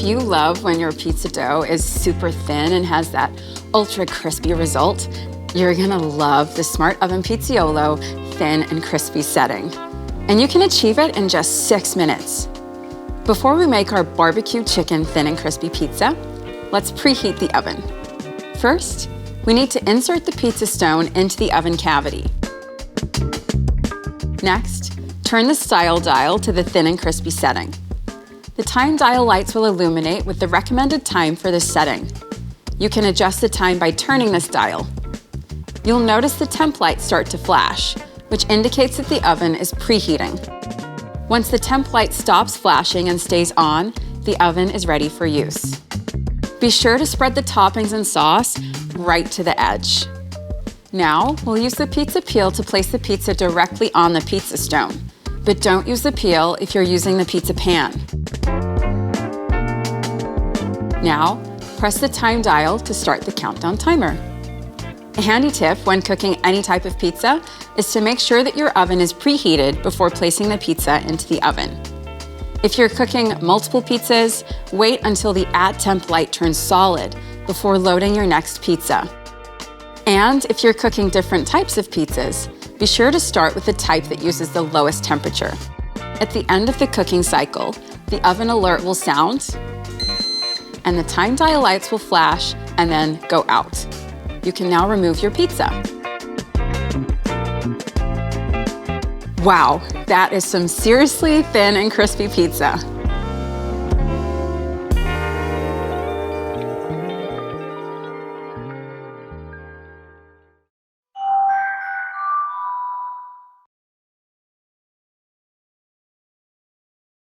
you love when your pizza dough is super thin and has that ultra crispy result, you're gonna love the Smart Oven Pizzaiolo thin and crispy setting. And you can achieve it in just 6 minutes. Before we make our barbecue chicken thin and crispy pizza, let's preheat the oven. First, we need to insert the pizza stone into the oven cavity. Next, turn the style dial to the thin and crispy setting. The time dial lights will illuminate with the recommended time for this setting. You can adjust the time by turning this dial. You'll notice the temp light start to flash, which indicates that the oven is preheating. Once the temp light stops flashing and stays on, the oven is ready for use. Be sure to spread the toppings and sauce right to the edge. Now, we'll use the pizza peel to place the pizza directly on the pizza stone, but don't use the peel if you're using the pizza pan. Now, press the time dial to start the countdown timer. A handy tip when cooking any type of pizza is to make sure that your oven is preheated before placing the pizza into the oven. If you're cooking multiple pizzas, wait until the At Temp light turns solid before loading your next pizza. And if you're cooking different types of pizzas, be sure to start with the type that uses the lowest temperature. At the end of the cooking cycle, the oven alert will sound, and the time dial lights will flash and then go out. You can now remove your pizza. Wow, that is some seriously thin and crispy pizza.